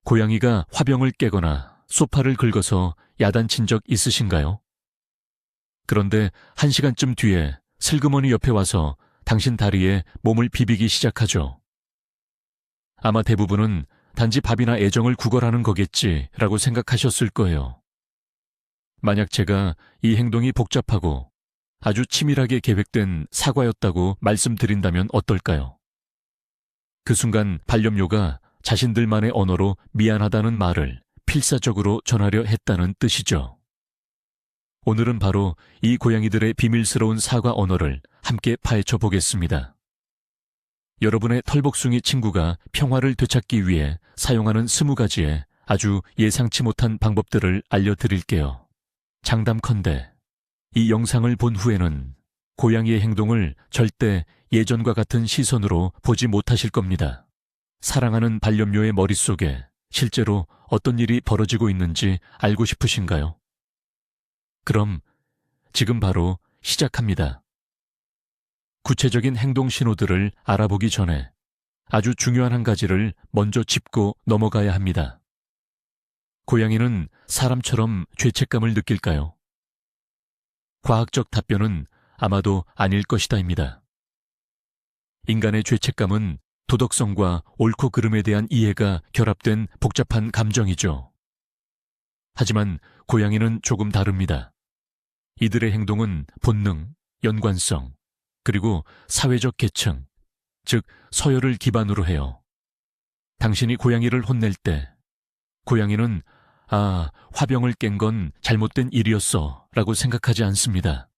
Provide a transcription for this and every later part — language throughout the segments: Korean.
고양이가 화병을 깨거나 소파를 긁어서 야단친 적 있으신가요? 그런데 1시간쯤 뒤에 슬그머니 옆에 와서 당신 다리에 몸을 비비기 시작하죠. 아마 대부분은 단지 밥이나 애정을 구걸하는 거겠지라고 생각하셨을 거예요. 만약 제가 이 행동이 복잡하고 아주 치밀하게 계획된 사과였다고 말씀드린다면 어떨까요? 그 순간 반려묘가 자신들만의 언어로 미안하다는 말을 필사적으로 전하려 했다는 뜻이죠. 오늘은 바로 이 고양이들의 비밀스러운 사과 언어를 함께 파헤쳐 보겠습니다. 여러분의 털복숭이 친구가 평화를 되찾기 위해 사용하는 20가지의 아주 예상치 못한 방법들을 알려드릴게요. 장담컨대 이 영상을 본 후에는 고양이의 행동을 절대 예전과 같은 시선으로 보지 못하실 겁니다. 사랑하는 반려묘의 머릿속에 실제로 어떤 일이 벌어지고 있는지 알고 싶으신가요? 그럼 지금 바로 시작합니다. 구체적인 행동 신호들을 알아보기 전에 아주 중요한 한 가지를 먼저 짚고 넘어가야 합니다. 고양이는 사람처럼 죄책감을 느낄까요? 과학적 답변은 아마도 아닐 것이다입니다. 인간의 죄책감은 도덕성과 옳고 그름에 대한 이해가 결합된 복잡한 감정이죠. 하지만 고양이는 조금 다릅니다. 이들의 행동은 본능, 연관성, 그리고 사회적 계층, 즉 서열을 기반으로 해요. 당신이 고양이를 혼낼 때 고양이는 화병을 깬 건 잘못된 일이었어 라고 생각하지 않습니다.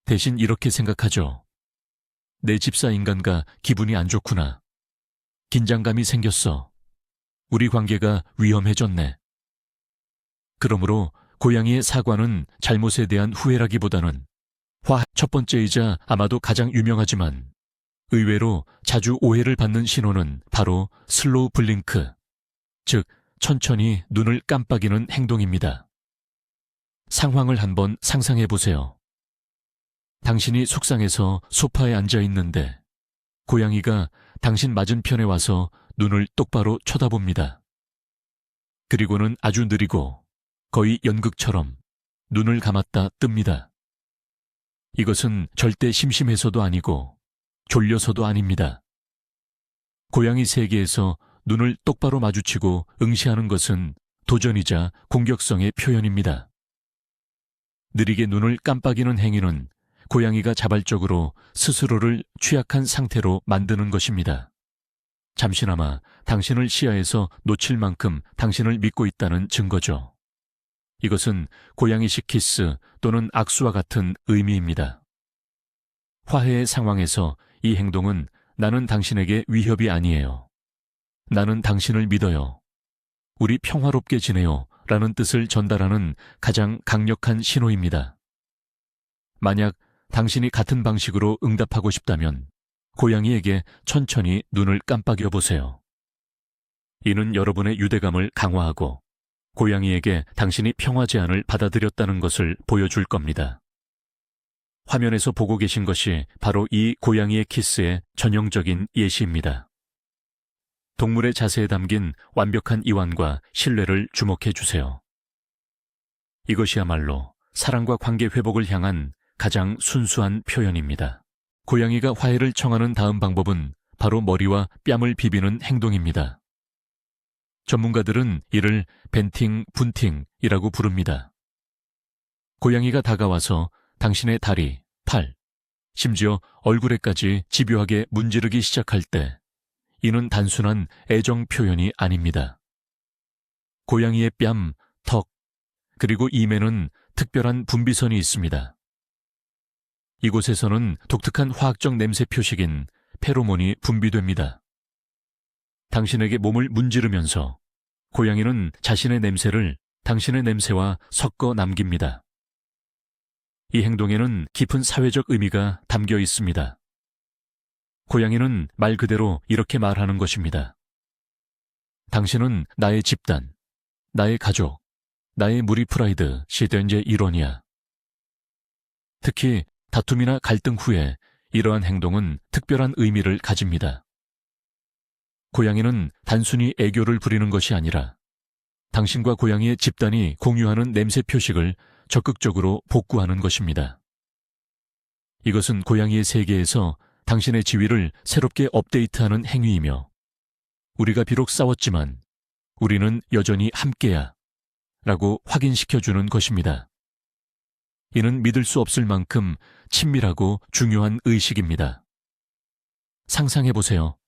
대신 이렇게 생각하죠. 내 집사 인간과 기분이 안 좋구나. 긴장감이 생겼어. 우리 관계가 위험해졌네. 그러므로 고양이의 사과는 잘못에 대한 후회라기보다는 첫 번째이자 아마도 가장 유명하지만 의외로 자주 오해를 받는 신호는 바로 슬로우 블링크, 즉 천천히 눈을 깜빡이는 행동입니다. 상황을 한번 상상해 보세요. 당신이 속상해서 소파에 앉아 있는데 고양이가 당신 맞은편에 와서 눈을 똑바로 쳐다봅니다. 그리고는 아주 느리고 거의 연극처럼 눈을 감았다 뜹니다. 이것은 절대 심심해서도 아니고 졸려서도 아닙니다. 고양이 세계에서 눈을 똑바로 마주치고 응시하는 것은 도전이자 공격성의 표현입니다. 느리게 눈을 깜빡이는 행위는 고양이가 자발적으로 스스로를 취약한 상태로 만드는 것입니다. 잠시나마 당신을 시야에서 놓칠 만큼 당신을 믿고 있다는 증거죠. 이것은 고양이식 키스 또는 악수와 같은 의미입니다. 화해의 상황에서 이 행동은 나는 당신에게 위협이 아니에요. 나는 당신을 믿어요. 우리 평화롭게 지내요 라는 뜻을 전달하는 가장 강력한 신호입니다. 만약 당신이 같은 방식으로 응답하고 싶다면 고양이에게 천천히 눈을 깜빡여 보세요. 이는 여러분의 유대감을 강화하고 고양이에게 당신이 평화 제안을 받아들였다는 것을 보여줄 겁니다. 화면에서 보고 계신 것이 바로 이 고양이의 키스의 전형적인 예시입니다. 동물의 자세에 담긴 완벽한 이완과 신뢰를 주목해 주세요. 이것이야말로 사랑과 관계 회복을 향한 가장 순수한 표현입니다. 고양이가 화해를 청하는 다음 방법은 바로 머리와 뺨을 비비는 행동입니다. 전문가들은 이를 벤팅, 분팅이라고 부릅니다. 고양이가 다가와서 당신의 다리, 팔, 심지어 얼굴에까지 집요하게 문지르기 시작할 때 이는 단순한 애정 표현이 아닙니다. 고양이의 뺨, 턱, 그리고 이매는 특별한 분비선이 있습니다. 이곳에서는 독특한 화학적 냄새 표식인 페로몬이 분비됩니다. 당신에게 몸을 문지르면서 고양이는 자신의 냄새를 당신의 냄새와 섞어 남깁니다. 이 행동에는 깊은 사회적 의미가 담겨 있습니다. 고양이는 말 그대로 이렇게 말하는 것입니다. 당신은 나의 집단, 나의 가족, 나의 무리 프라이드 시den제 일원이야. 특히 다툼이나 갈등 후에 이러한 행동은 특별한 의미를 가집니다. 고양이는 단순히 애교를 부리는 것이 아니라 당신과 고양이의 집단이 공유하는 냄새 표식을 적극적으로 복구하는 것입니다. 이것은 고양이의 세계에서 당신의 지위를 새롭게 업데이트하는 행위이며, 우리가 비록 싸웠지만 우리는 여전히 함께야 라고 확인시켜주는 것입니다. 이는 믿을 수 없을 만큼 친밀하고 중요한 의식입니다. 상상해보세요.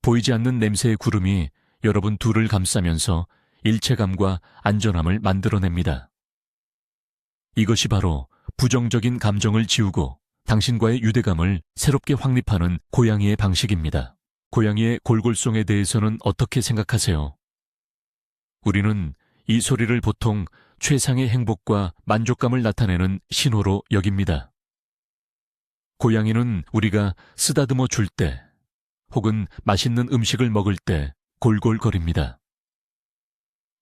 보이지 않는 냄새의 구름이 여러분 둘을 감싸면서 일체감과 안전함을 만들어냅니다. 이것이 바로 부정적인 감정을 지우고 당신과의 유대감을 새롭게 확립하는 고양이의 방식입니다. 고양이의 골골송에 대해서는 어떻게 생각하세요? 우리는 이 소리를 보통 최상의 행복과 만족감을 나타내는 신호로 여깁니다. 고양이는 우리가 쓰다듬어 줄 때 혹은 맛있는 음식을 먹을 때 골골거립니다.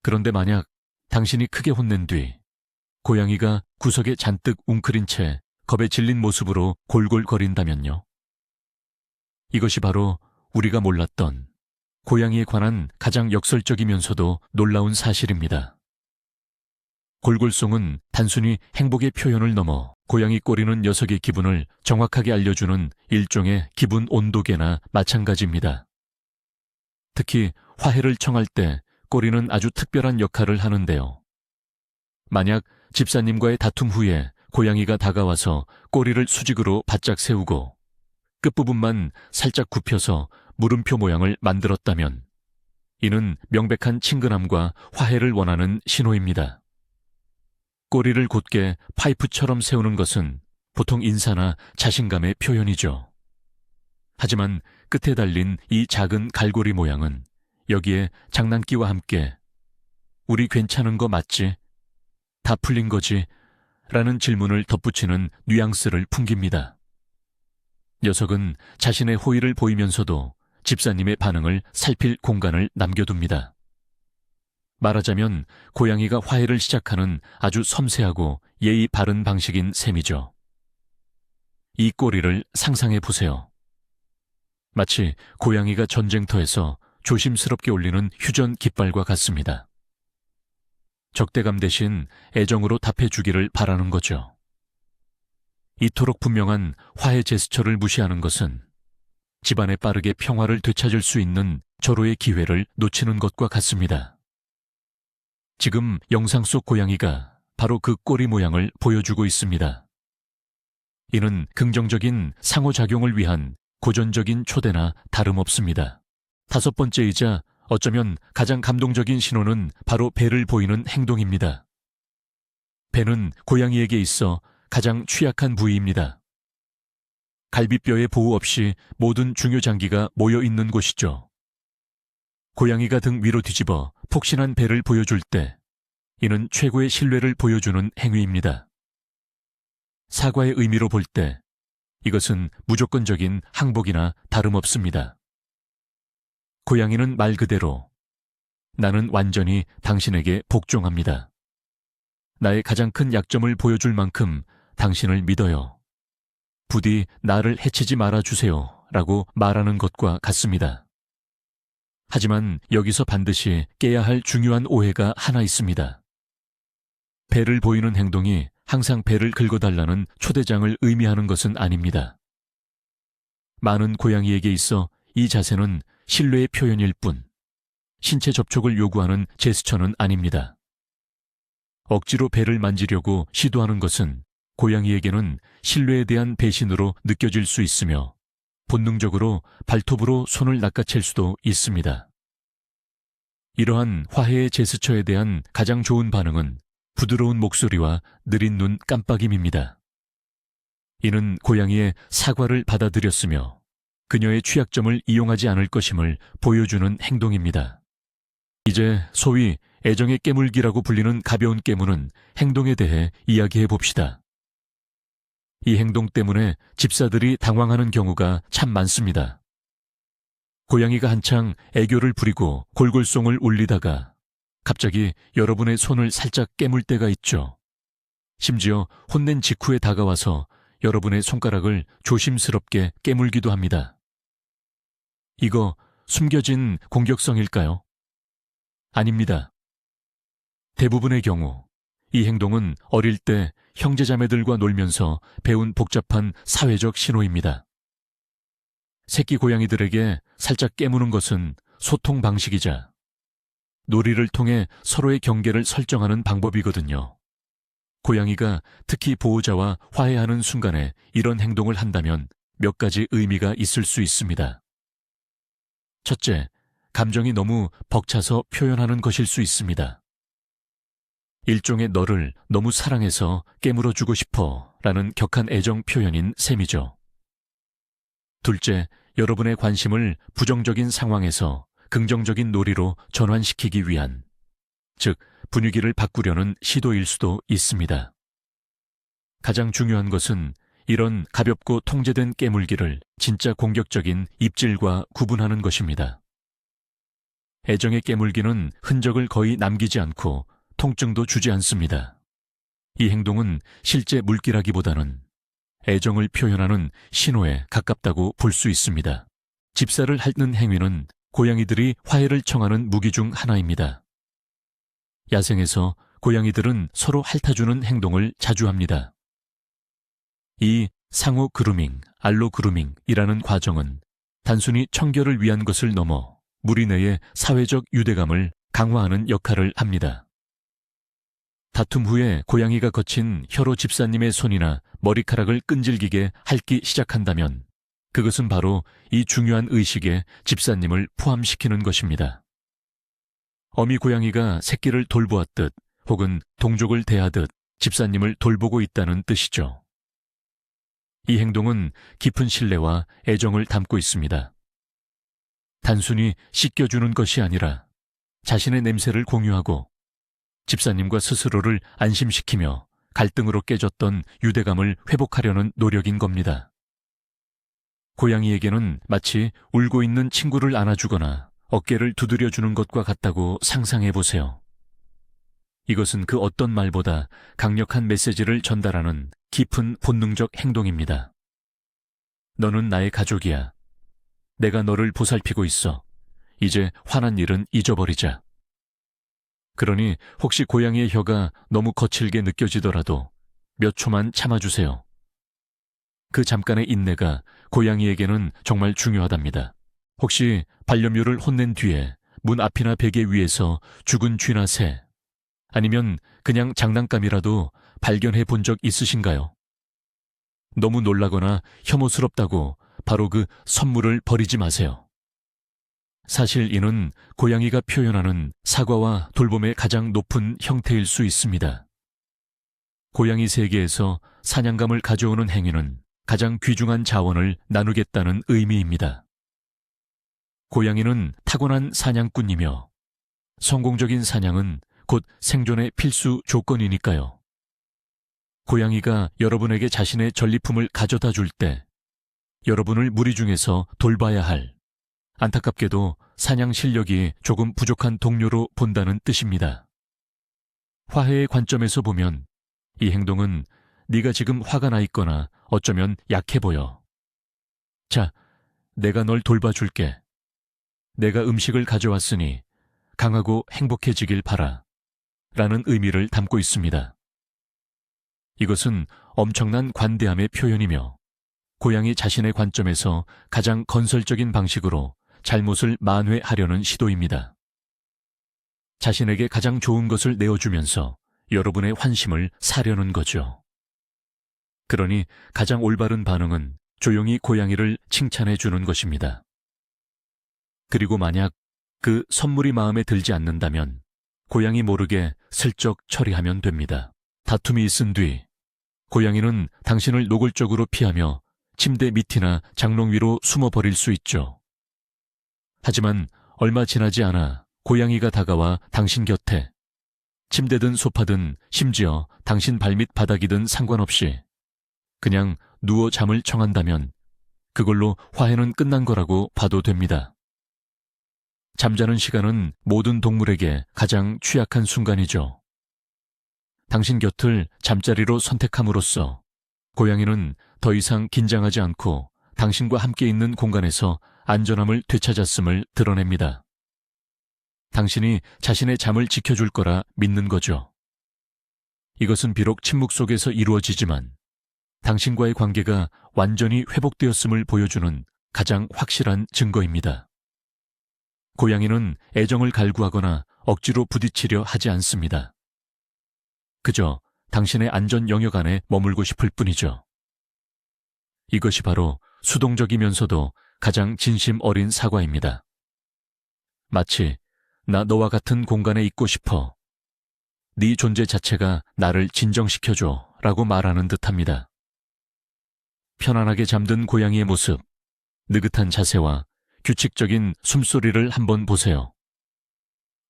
그런데 만약 당신이 크게 혼낸 뒤 고양이가 구석에 잔뜩 웅크린 채 겁에 질린 모습으로 골골거린다면요. 이것이 바로 우리가 몰랐던 고양이에 관한 가장 역설적이면서도 놀라운 사실입니다. 골골송은 단순히 행복의 표현을 넘어 고양이 꼬리는 녀석의 기분을 정확하게 알려주는 일종의 기분 온도계나 마찬가지입니다. 특히 화해를 청할 때 꼬리는 아주 특별한 역할을 하는데요. 만약 집사님과의 다툼 후에 고양이가 다가와서 꼬리를 수직으로 바짝 세우고 끝부분만 살짝 굽혀서 물음표 모양을 만들었다면 이는 명백한 친근함과 화해를 원하는 신호입니다. 꼬리를 곧게 파이프처럼 세우는 것은 보통 인사나 자신감의 표현이죠. 하지만 끝에 달린 이 작은 갈고리 모양은 여기에 장난기와 함께 "우리 괜찮은 거 맞지? 다 풀린 거지?" 라는 질문을 덧붙이는 뉘앙스를 풍깁니다. 녀석은 자신의 호의를 보이면서도 집사님의 반응을 살필 공간을 남겨둡니다. 말하자면 고양이가 화해를 시작하는 아주 섬세하고 예의 바른 방식인 셈이죠. 이 꼬리를 상상해 보세요. 마치 고양이가 전쟁터에서 조심스럽게 올리는 휴전 깃발과 같습니다. 적대감 대신 애정으로 답해주기를 바라는 거죠. 이토록 분명한 화해 제스처를 무시하는 것은 집안에 빠르게 평화를 되찾을 수 있는 절호의 기회를 놓치는 것과 같습니다. 지금 영상 속 고양이가 바로 그 꼬리 모양을 보여주고 있습니다. 이는 긍정적인 상호작용을 위한 고전적인 초대나 다름없습니다. 다섯 번째이자 어쩌면 가장 감동적인 신호는 바로 배를 보이는 행동입니다. 배는 고양이에게 있어 가장 취약한 부위입니다. 갈비뼈의 보호 없이 모든 중요 장기가 모여 있는 곳이죠. 고양이가 등 위로 뒤집어 폭신한 배를 보여줄 때 이는 최고의 신뢰를 보여주는 행위입니다. 사과의 의미로 볼 때 이것은 무조건적인 항복이나 다름없습니다. 고양이는 말 그대로 "나는 완전히 당신에게 복종합니다. 나의 가장 큰 약점을 보여줄 만큼 당신을 믿어요. 부디 나를 해치지 말아주세요 라고 말하는 것과 같습니다. 하지만 여기서 반드시 깨야 할 중요한 오해가 하나 있습니다. 배를 보이는 행동이 항상 배를 긁어달라는 초대장을 의미하는 것은 아닙니다. 많은 고양이에게 있어 이 자세는 신뢰의 표현일 뿐, 신체 접촉을 요구하는 제스처는 아닙니다. 억지로 배를 만지려고 시도하는 것은 고양이에게는 신뢰에 대한 배신으로 느껴질 수 있으며 본능적으로 발톱으로 손을 낚아챌 수도 있습니다. 이러한 화해의 제스처에 대한 가장 좋은 반응은 부드러운 목소리와 느린 눈 깜빡임입니다. 이는 고양이의 사과를 받아들였으며 그녀의 취약점을 이용하지 않을 것임을 보여주는 행동입니다. 이제 소위 애정의 깨물기라고 불리는 가벼운 깨무는 행동에 대해 이야기해 봅시다. 이 행동 때문에 집사들이 당황하는 경우가 참 많습니다. 고양이가 한창 애교를 부리고 골골송을 울리다가 갑자기 여러분의 손을 살짝 깨물 때가 있죠. 심지어 혼낸 직후에 다가와서 여러분의 손가락을 조심스럽게 깨물기도 합니다. 이거 숨겨진 공격성일까요? 아닙니다. 대부분의 경우 이 행동은 어릴 때 형제자매들과 놀면서 배운 복잡한 사회적 신호입니다. 새끼 고양이들에게 살짝 깨무는 것은 소통 방식이자 놀이를 통해 서로의 경계를 설정하는 방법이거든요. 고양이가 특히 보호자와 화해하는 순간에 이런 행동을 한다면 몇 가지 의미가 있을 수 있습니다. 첫째, 감정이 너무 벅차서 표현하는 것일 수 있습니다. 일종의 너를 너무 사랑해서 깨물어주고 싶어 라는 격한 애정 표현인 셈이죠. 둘째, 여러분의 관심을 부정적인 상황에서 긍정적인 놀이로 전환시키기 위한, 즉 분위기를 바꾸려는 시도일 수도 있습니다. 가장 중요한 것은 이런 가볍고 통제된 깨물기를 진짜 공격적인 입질과 구분하는 것입니다. 애정의 깨물기는 흔적을 거의 남기지 않고 통증도 주지 않습니다. 이 행동은 실제 물기라기보다는 애정을 표현하는 신호에 가깝다고 볼 수 있습니다. 집사를 핥는 행위는 고양이들이 화해를 청하는 무기 중 하나입니다. 야생에서 고양이들은 서로 핥아주는 행동을 자주 합니다. 이 상호 그루밍, 알로 그루밍이라는 과정은 단순히 청결을 위한 것을 넘어 무리 내의 사회적 유대감을 강화하는 역할을 합니다. 다툼 후에 고양이가 거친 혀로 집사님의 손이나 머리카락을 끈질기게 핥기 시작한다면 그것은 바로 이 중요한 의식에 집사님을 포함시키는 것입니다. 어미 고양이가 새끼를 돌보았듯 혹은 동족을 대하듯 집사님을 돌보고 있다는 뜻이죠. 이 행동은 깊은 신뢰와 애정을 담고 있습니다. 단순히 씻겨주는 것이 아니라 자신의 냄새를 공유하고 집사님과 스스로를 안심시키며 갈등으로 깨졌던 유대감을 회복하려는 노력인 겁니다. 고양이에게는 마치 울고 있는 친구를 안아주거나 어깨를 두드려주는 것과 같다고 상상해보세요. 이것은 그 어떤 말보다 강력한 메시지를 전달하는 깊은 본능적 행동입니다. 너는 나의 가족이야. 내가 너를 보살피고 있어. 이제 화난 일은 잊어버리자. 그러니 혹시 고양이의 혀가 너무 거칠게 느껴지더라도 몇 초만 참아주세요. 그 잠깐의 인내가 고양이에게는 정말 중요하답니다. 혹시 반려묘를 혼낸 뒤에 문 앞이나 베개 위에서 죽은 쥐나 새, 아니면 그냥 장난감이라도 발견해 본 적 있으신가요? 너무 놀라거나 혐오스럽다고 바로 그 선물을 버리지 마세요. 사실 이는 고양이가 표현하는 사과와 돌봄의 가장 높은 형태일 수 있습니다. 고양이 세계에서 사냥감을 가져오는 행위는 가장 귀중한 자원을 나누겠다는 의미입니다. 고양이는 타고난 사냥꾼이며 성공적인 사냥은 곧 생존의 필수 조건이니까요. 고양이가 여러분에게 자신의 전리품을 가져다 줄 때 여러분을 무리 중에서 돌봐야 할, 안타깝게도 사냥 실력이 조금 부족한 동료로 본다는 뜻입니다. 화해의 관점에서 보면 이 행동은 네가 지금 화가 나 있거나 어쩌면 약해 보여. 자, 내가 널 돌봐줄게. 내가 음식을 가져왔으니 강하고 행복해지길 바라. 라는 의미를 담고 있습니다. 이것은 엄청난 관대함의 표현이며 고양이 자신의 관점에서 가장 건설적인 방식으로 잘못을 만회하려는 시도입니다. 자신에게 가장 좋은 것을 내어주면서 여러분의 환심을 사려는 거죠. 그러니 가장 올바른 반응은 조용히 고양이를 칭찬해 주는 것입니다. 그리고 만약 그 선물이 마음에 들지 않는다면 고양이 모르게 슬쩍 처리하면 됩니다. 다툼이 있은 뒤 고양이는 당신을 노골적으로 피하며 침대 밑이나 장롱 위로 숨어버릴 수 있죠. 하지만 얼마 지나지 않아 고양이가 다가와 당신 곁에 침대든 소파든 심지어 당신 발밑 바닥이든 상관없이 그냥 누워 잠을 청한다면 그걸로 화해는 끝난 거라고 봐도 됩니다. 잠자는 시간은 모든 동물에게 가장 취약한 순간이죠. 당신 곁을 잠자리로 선택함으로써 고양이는 더 이상 긴장하지 않고 당신과 함께 있는 공간에서 안전함을 되찾았음을 드러냅니다. 당신이 자신의 잠을 지켜줄 거라 믿는 거죠. 이것은 비록 침묵 속에서 이루어지지만 당신과의 관계가 완전히 회복되었음을 보여주는 가장 확실한 증거입니다. 고양이는 애정을 갈구하거나 억지로 부딪히려 하지 않습니다. 그저 당신의 안전 영역 안에 머물고 싶을 뿐이죠. 이것이 바로 수동적이면서도 가장 진심 어린 사과입니다. 마치 나 너와 같은 공간에 있고 싶어. 네 존재 자체가 나를 진정시켜줘 라고 말하는 듯합니다. 편안하게 잠든 고양이의 모습, 느긋한 자세와 규칙적인 숨소리를 한번 보세요.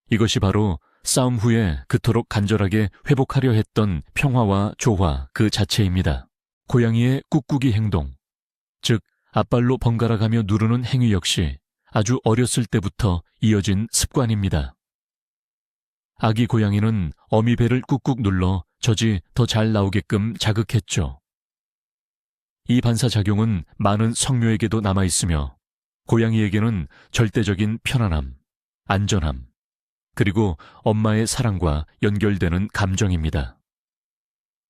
이것이 바로 싸움 후에 그토록 간절하게 회복하려 했던 평화와 조화 그 자체입니다. 고양이의 꾹꾹이 행동, 즉 앞발로 번갈아가며 누르는 행위 역시 아주 어렸을 때부터 이어진 습관입니다. 아기 고양이는 어미 배를 꾹꾹 눌러 젖이 더 잘 나오게끔 자극했죠. 이 반사작용은 많은 성묘에게도 남아있으며 고양이에게는 절대적인 편안함, 안전함, 그리고 엄마의 사랑과 연결되는 감정입니다.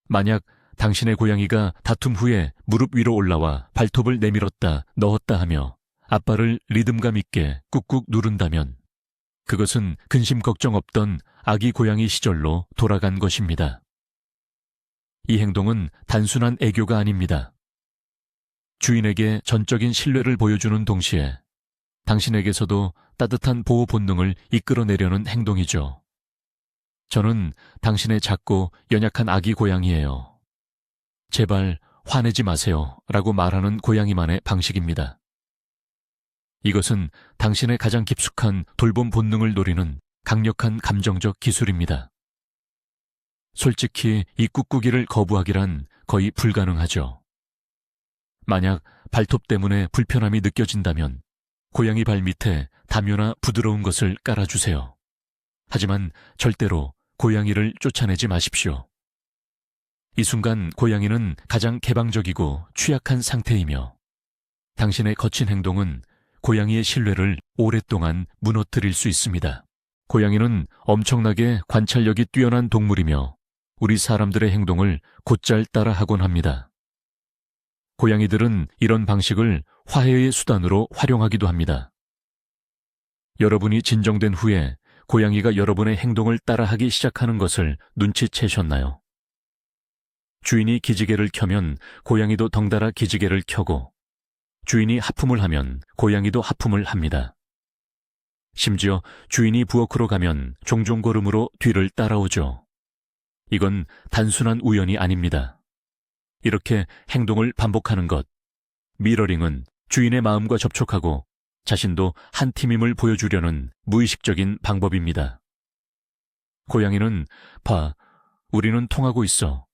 만약 당신의 고양이가 다툼 후에 무릎 위로 올라와 발톱을 내밀었다 넣었다 하며 앞발을 리듬감 있게 꾹꾹 누른다면 그것은 근심 걱정 없던 아기 고양이 시절로 돌아간 것입니다. 이 행동은 단순한 애교가 아닙니다. 주인에게 전적인 신뢰를 보여주는 동시에 당신에게서도 따뜻한 보호 본능을 이끌어내려는 행동이죠. 저는 당신의 작고 연약한 아기 고양이예요. 제발 화내지 마세요 라고 말하는 고양이만의 방식입니다. 이것은 당신의 가장 깊숙한 돌봄 본능을 노리는 강력한 감정적 기술입니다. 솔직히 이 꾹꾹이를 거부하기란 거의 불가능하죠. 만약 발톱 때문에 불편함이 느껴진다면 고양이 발 밑에 담요나 부드러운 것을 깔아주세요. 하지만 절대로 고양이를 쫓아내지 마십시오. 이 순간 고양이는 가장 개방적이고 취약한 상태이며 당신의 거친 행동은 고양이의 신뢰를 오랫동안 무너뜨릴 수 있습니다. 고양이는 엄청나게 관찰력이 뛰어난 동물이며 우리 사람들의 행동을 곧잘 따라하곤 합니다. 고양이들은 이런 방식을 화해의 수단으로 활용하기도 합니다. 여러분이 진정된 후에 고양이가 여러분의 행동을 따라하기 시작하는 것을 눈치채셨나요? 주인이 기지개를 켜면 고양이도 덩달아 기지개를 켜고 주인이 하품을 하면 고양이도 하품을 합니다. 심지어 주인이 부엌으로 가면 종종 걸음으로 뒤를 따라오죠. 이건 단순한 우연이 아닙니다. 이렇게 행동을 반복하는 것, 미러링은 주인의 마음과 접촉하고 자신도 한 팀임을 보여주려는 무의식적인 방법입니다. 고양이는 봐, 우리는 통하고 있어.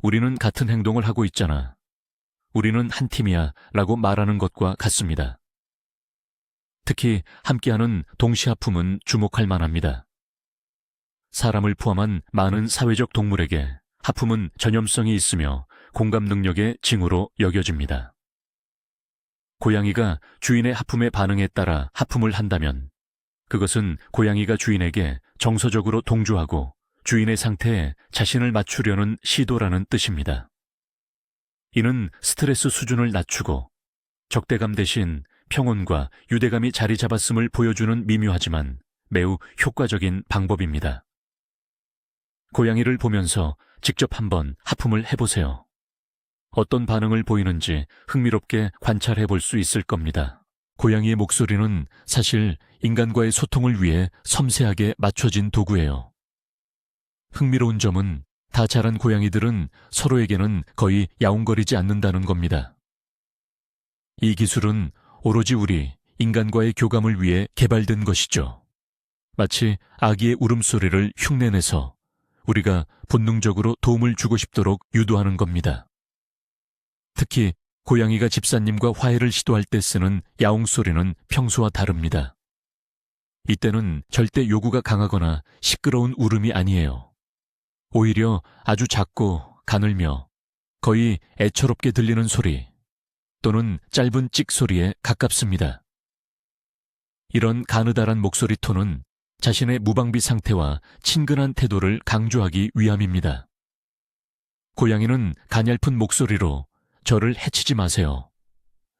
우리는 같은 행동을 하고 있잖아. 우리는 한 팀이야 라고 말하는 것과 같습니다. 특히 함께하는 동시하품은 주목할 만합니다. 사람을 포함한 많은 사회적 동물에게 하품은 전염성이 있으며 공감 능력의 징후로 여겨집니다. 고양이가 주인의 하품에 반응에 따라 하품을 한다면 그것은 고양이가 주인에게 정서적으로 동조하고 주인의 상태에 자신을 맞추려는 시도라는 뜻입니다. 이는 스트레스 수준을 낮추고 적대감 대신 평온과 유대감이 자리 잡았음을 보여주는 미묘하지만 매우 효과적인 방법입니다. 고양이를 보면서 직접 한번 하품을 해보세요. 어떤 반응을 보이는지 흥미롭게 관찰해 볼 수 있을 겁니다. 고양이의 목소리는 사실 인간과의 소통을 위해 섬세하게 맞춰진 도구예요. 흥미로운 점은 다 자란 고양이들은 서로에게는 거의 야옹거리지 않는다는 겁니다. 이 기술은 오로지 우리 인간과의 교감을 위해 개발된 것이죠. 마치 아기의 울음소리를 흉내내서 우리가 본능적으로 도움을 주고 싶도록 유도하는 겁니다. 특히 고양이가 집사님과 화해를 시도할 때 쓰는 야옹소리는 평소와 다릅니다. 이때는 절대 요구가 강하거나 시끄러운 울음이 아니에요. 오히려 아주 작고 가늘며 거의 애처롭게 들리는 소리 또는 짧은 찍 소리에 가깝습니다. 이런 가느다란 목소리 톤은 자신의 무방비 상태와 친근한 태도를 강조하기 위함입니다. 고양이는 가냘픈 목소리로 저를 해치지 마세요.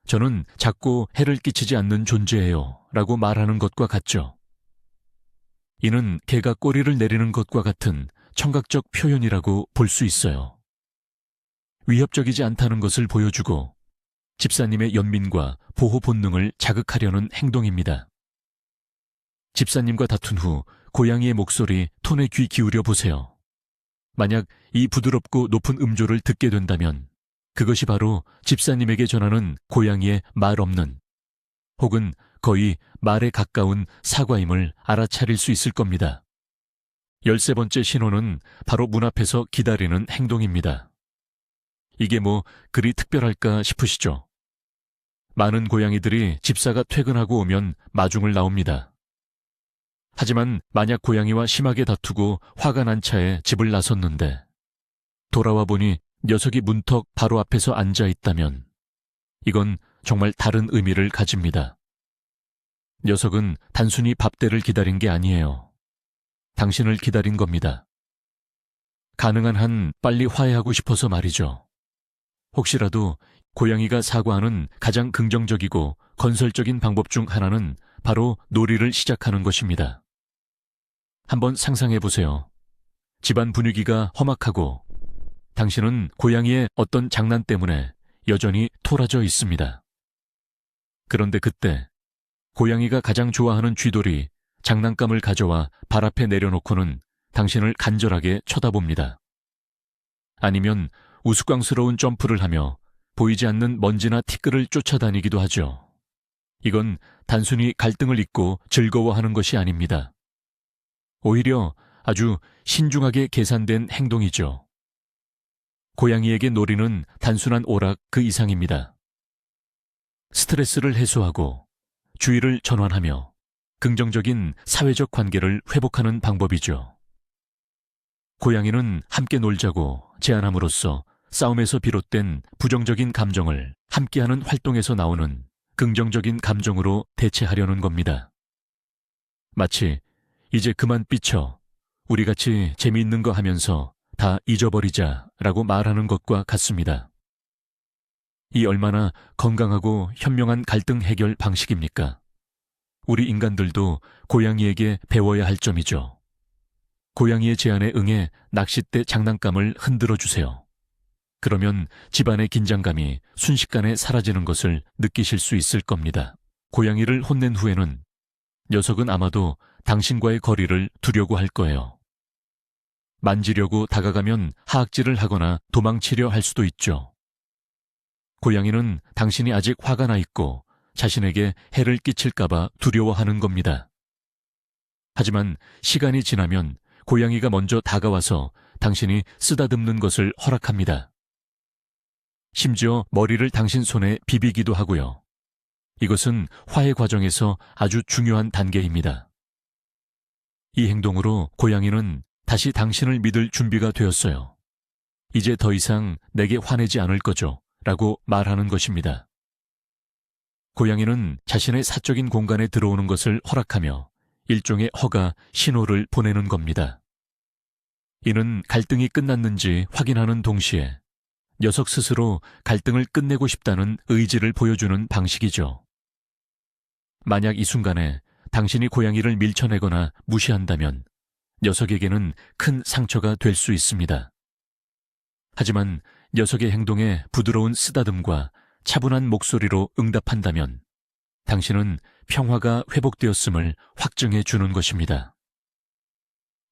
저는 작고 해를 끼치지 않는 존재예요. 라고 말하는 것과 같죠. 이는 개가 꼬리를 내리는 것과 같은 청각적 표현이라고 볼 수 있어요. 위협적이지 않다는 것을 보여주고 집사님의 연민과 보호 본능을 자극하려는 행동입니다. 집사님과 다툰 후 고양이의 목소리 톤에 귀 기울여 보세요. 만약 이 부드럽고 높은 음조를 듣게 된다면 그것이 바로 집사님에게 전하는 고양이의 말 없는 혹은 거의 말에 가까운 사과임을 알아차릴 수 있을 겁니다. 13번째 신호는 바로 문 앞에서 기다리는 행동입니다. 이게 뭐 그리 특별할까 싶으시죠? 많은 고양이들이 집사가 퇴근하고 오면 마중을 나옵니다. 하지만 만약 고양이와 심하게 다투고 화가 난 차에 집을 나섰는데 돌아와 보니 녀석이 문턱 바로 앞에서 앉아 있다면 이건 정말 다른 의미를 가집니다. 녀석은 단순히 밥대를 기다린 게 아니에요. 당신을 기다린 겁니다. 가능한 한 빨리 화해하고 싶어서 말이죠. 혹시라도 고양이가 사과하는 가장 긍정적이고 건설적인 방법 중 하나는 바로 놀이를 시작하는 것입니다. 한번 상상해 보세요. 집안 분위기가 험악하고 당신은 고양이의 어떤 장난 때문에 여전히 토라져 있습니다. 그런데 그때 고양이가 가장 좋아하는 쥐돌이 장난감을 가져와 발 앞에 내려놓고는 당신을 간절하게 쳐다봅니다. 아니면 우스꽝스러운 점프를 하며 보이지 않는 먼지나 티끌을 쫓아다니기도 하죠. 이건 단순히 갈등을 잇고 즐거워하는 것이 아닙니다. 오히려 아주 신중하게 계산된 행동이죠. 고양이에게 놀이는 단순한 오락 그 이상입니다. 스트레스를 해소하고 주의를 전환하며 긍정적인 사회적 관계를 회복하는 방법이죠. 고양이는 함께 놀자고 제안함으로써 싸움에서 비롯된 부정적인 감정을 함께하는 활동에서 나오는 긍정적인 감정으로 대체하려는 겁니다. 마치 이제 그만 삐쳐 우리 같이 재미있는 거 하면서 다 잊어버리자라고 말하는 것과 같습니다. 이 얼마나 건강하고 현명한 갈등 해결 방식입니까? 우리 인간들도 고양이에게 배워야 할 점이죠. 고양이의 제안에 응해 낚싯대 장난감을 흔들어 주세요. 그러면 집안의 긴장감이 순식간에 사라지는 것을 느끼실 수 있을 겁니다. 고양이를 혼낸 후에는 녀석은 아마도 당신과의 거리를 두려고 할 거예요. 만지려고 다가가면 하악질을 하거나 도망치려 할 수도 있죠. 고양이는 당신이 아직 화가 나 있고 자신에게 해를 끼칠까봐 두려워하는 겁니다. 하지만 시간이 지나면 고양이가 먼저 다가와서 당신이 쓰다듬는 것을 허락합니다. 심지어 머리를 당신 손에 비비기도 하고요. 이것은 화해 과정에서 아주 중요한 단계입니다. 이 행동으로 고양이는 다시 당신을 믿을 준비가 되었어요. 이제 더 이상 내게 화내지 않을 거죠. 라고 말하는 것입니다. 고양이는 자신의 사적인 공간에 들어오는 것을 허락하며 일종의 허가 신호를 보내는 겁니다. 이는 갈등이 끝났는지 확인하는 동시에 녀석 스스로 갈등을 끝내고 싶다는 의지를 보여주는 방식이죠. 만약 이 순간에 당신이 고양이를 밀쳐내거나 무시한다면 녀석에게는 큰 상처가 될 수 있습니다. 하지만 녀석의 행동에 부드러운 쓰다듬과 차분한 목소리로 응답한다면 당신은 평화가 회복되었음을 확증해 주는 것입니다.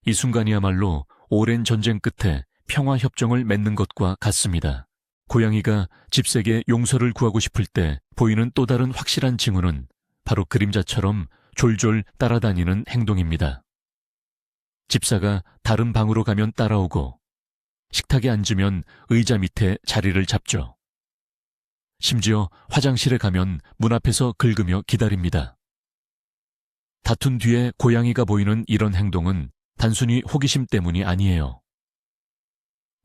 이 순간이야말로 오랜 전쟁 끝에 평화협정을 맺는 것과 같습니다. 고양이가 집세게 용서를 구하고 싶을 때 보이는 또 다른 확실한 징후는 바로 그림자처럼 졸졸 따라다니는 행동입니다. 집사가 다른 방으로 가면 따라오고 식탁에 앉으면 의자 밑에 자리를 잡죠. 심지어 화장실에 가면 문 앞에서 긁으며 기다립니다. 다툰 뒤에 고양이가 보이는 이런 행동은 단순히 호기심 때문이 아니에요.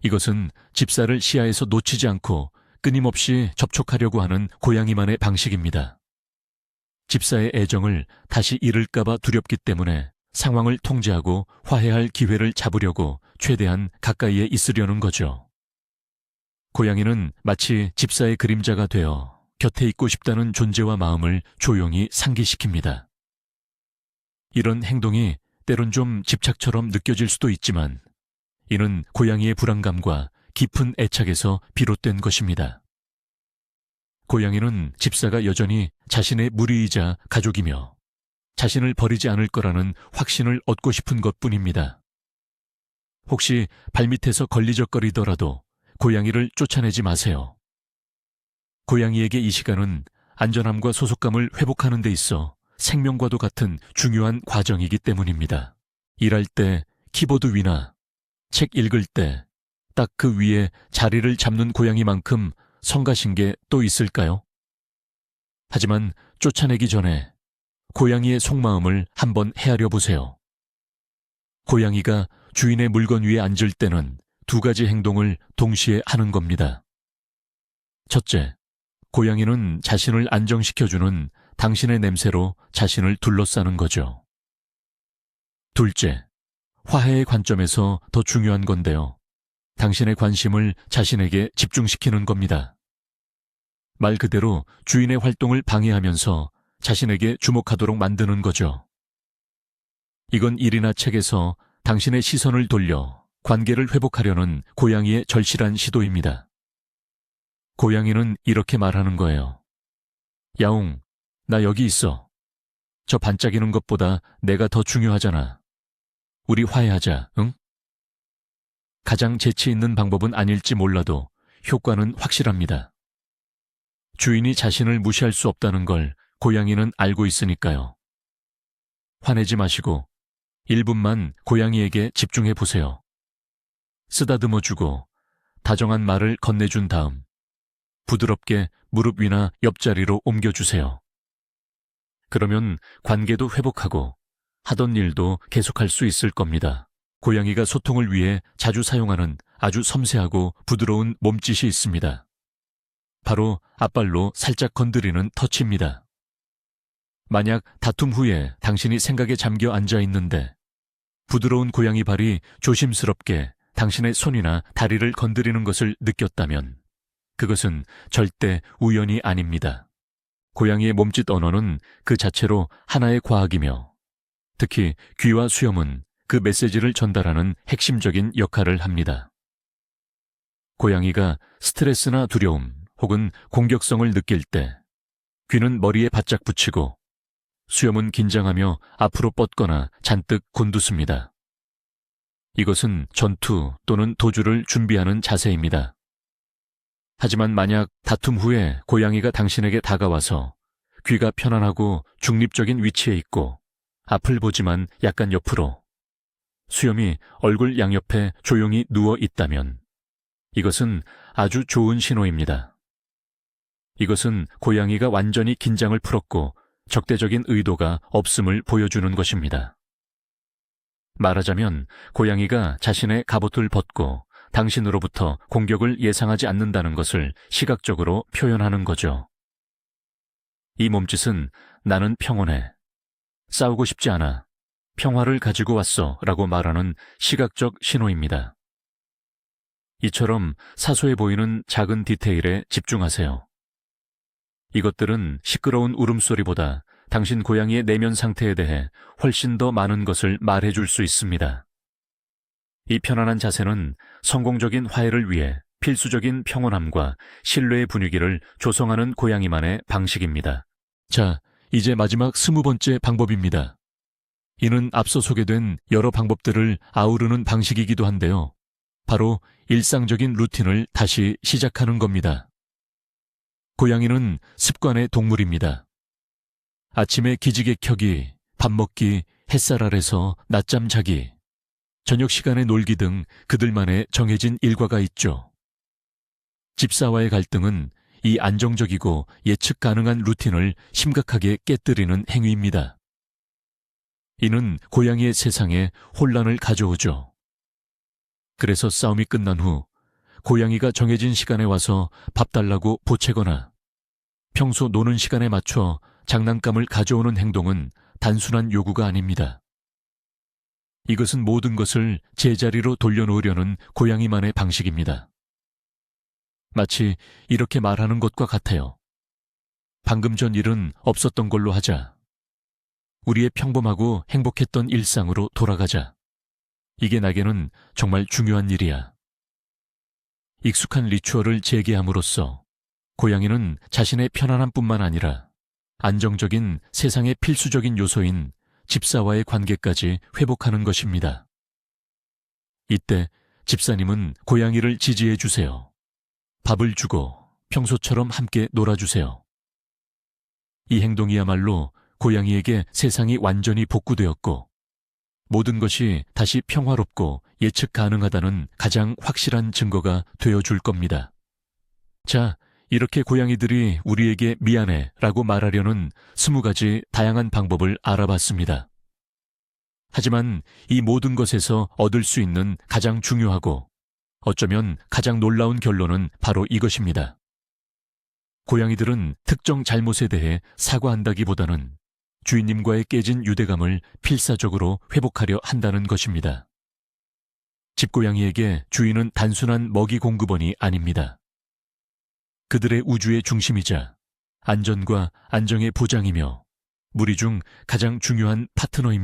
이것은 집사를 시야에서 놓치지 않고 끊임없이 접촉하려고 하는 고양이만의 방식입니다. 집사의 애정을 다시 잃을까봐 두렵기 때문에 상황을 통제하고 화해할 기회를 잡으려고 최대한 가까이에 있으려는 거죠. 고양이는 마치 집사의 그림자가 되어 곁에 있고 싶다는 존재와 마음을 조용히 상기시킵니다. 이런 행동이 때론 좀 집착처럼 느껴질 수도 있지만 이는 고양이의 불안감과 깊은 애착에서 비롯된 것입니다. 고양이는 집사가 여전히 자신의 무리이자 가족이며 자신을 버리지 않을 거라는 확신을 얻고 싶은 것뿐입니다. 혹시 발밑에서 걸리적거리더라도 고양이를 쫓아내지 마세요. 고양이에게 이 시간은 안전함과 소속감을 회복하는 데 있어 생명과도 같은 중요한 과정이기 때문입니다. 일할 때, 키보드 위나 책 읽을 때 딱 그 위에 자리를 잡는 고양이만큼 성가신 게 또 있을까요? 하지만 쫓아내기 전에 고양이의 속마음을 한번 헤아려 보세요. 고양이가 주인의 물건 위에 앉을 때는 두 가지 행동을 동시에 하는 겁니다. 첫째, 고양이는 자신을 안정시켜주는 당신의 냄새로 자신을 둘러싸는 거죠. 둘째, 화해의 관점에서 더 중요한 건데요. 당신의 관심을 자신에게 집중시키는 겁니다. 말 그대로 주인의 활동을 방해하면서 자신에게 주목하도록 만드는 거죠. 이건 일이나 책에서 당신의 시선을 돌려 관계를 회복하려는 고양이의 절실한 시도입니다. 고양이는 이렇게 말하는 거예요. 야옹, 나 여기 있어. 저 반짝이는 것보다 내가 더 중요하잖아. 우리 화해하자, 응? 가장 재치 있는 방법은 아닐지 몰라도 효과는 확실합니다. 주인이 자신을 무시할 수 없다는 걸 고양이는 알고 있으니까요. 화내지 마시고 1분만 고양이에게 집중해 보세요. 쓰다듬어주고 다정한 말을 건네준 다음 부드럽게 무릎 위나 옆자리로 옮겨주세요. 그러면 관계도 회복하고 하던 일도 계속할 수 있을 겁니다. 고양이가 소통을 위해 자주 사용하는 아주 섬세하고 부드러운 몸짓이 있습니다. 바로 앞발로 살짝 건드리는 터치입니다. 만약 다툼 후에 당신이 생각에 잠겨 앉아 있는데 부드러운 고양이 발이 조심스럽게 당신의 손이나 다리를 건드리는 것을 느꼈다면 그것은 절대 우연이 아닙니다. 고양이의 몸짓 언어는 그 자체로 하나의 과학이며 특히 귀와 수염은 그 메시지를 전달하는 핵심적인 역할을 합니다. 고양이가 스트레스나 두려움 혹은 공격성을 느낄 때 귀는 머리에 바짝 붙이고 수염은 긴장하며 앞으로 뻗거나 잔뜩 곤두습니다. 이것은 전투 또는 도주를 준비하는 자세입니다. 하지만 만약 다툼 후에 고양이가 당신에게 다가와서 귀가 편안하고 중립적인 위치에 있고 앞을 보지만 약간 옆으로 수염이 얼굴 양옆에 조용히 누워 있다면 이것은 아주 좋은 신호입니다. 이것은 고양이가 완전히 긴장을 풀었고 적대적인 의도가 없음을 보여주는 것입니다. 말하자면 고양이가 자신의 갑옷을 벗고 당신으로부터 공격을 예상하지 않는다는 것을 시각적으로 표현하는 거죠. 이 몸짓은 나는 평온해, 싸우고 싶지 않아, 평화를 가지고 왔어 라고 말하는 시각적 신호입니다. 이처럼 사소해 보이는 작은 디테일에 집중하세요. 이것들은 시끄러운 울음소리보다 당신 고양이의 내면 상태에 대해 훨씬 더 많은 것을 말해줄 수 있습니다. 이 편안한 자세는 성공적인 화해를 위해 필수적인 평온함과 신뢰의 분위기를 조성하는 고양이만의 방식입니다. 자, 이제 마지막 20번째 방법입니다. 이는 앞서 소개된 여러 방법들을 아우르는 방식이기도 한데요. 바로 일상적인 루틴을 다시 시작하는 겁니다. 고양이는 습관의 동물입니다. 아침에 기지개 켜기, 밥 먹기, 햇살 아래서 낮잠 자기, 저녁 시간에 놀기 등 그들만의 정해진 일과가 있죠. 집사와의 갈등은 이 안정적이고 예측 가능한 루틴을 심각하게 깨뜨리는 행위입니다. 이는 고양이의 세상에 혼란을 가져오죠. 그래서 싸움이 끝난 후 고양이가 정해진 시간에 와서 밥 달라고 보채거나 평소 노는 시간에 맞춰 장난감을 가져오는 행동은 단순한 요구가 아닙니다. 이것은 모든 것을 제자리로 돌려놓으려는 고양이만의 방식입니다. 마치 이렇게 말하는 것과 같아요. 방금 전 일은 없었던 걸로 하자. 우리의 평범하고 행복했던 일상으로 돌아가자. 이게 나에게는 정말 중요한 일이야. 익숙한 리추얼을 재개함으로써 고양이는 자신의 편안함뿐만 아니라 안정적인 세상의 필수적인 요소인 집사와의 관계까지 회복하는 것입니다. 이때 집사님은 고양이를 지지해 주세요. 밥을 주고 평소처럼 함께 놀아주세요. 이 행동이야말로 고양이에게 세상이 완전히 복구되었고 모든 것이 다시 평화롭고 예측 가능하다는 가장 확실한 증거가 되어줄 겁니다. 자, 이렇게 고양이들이 우리에게 미안해 라고 말하려는 20가지 다양한 방법을 알아봤습니다. 하지만 이 모든 것에서 얻을 수 있는 가장 중요하고 어쩌면 가장 놀라운 결론은 바로 이것입니다. 고양이들은 특정 잘못에 대해 사과한다기보다는 주인님과의 깨진 유대감을 필사적으로 회복하려 한다는 것입니다. 집고양이에게 주인은 단순한 먹이 공급원이 아닙니다. 그들의 우주의 중심이자 안전과 안정의 보장이며 무리 중 가장 중요한 파트너입니다.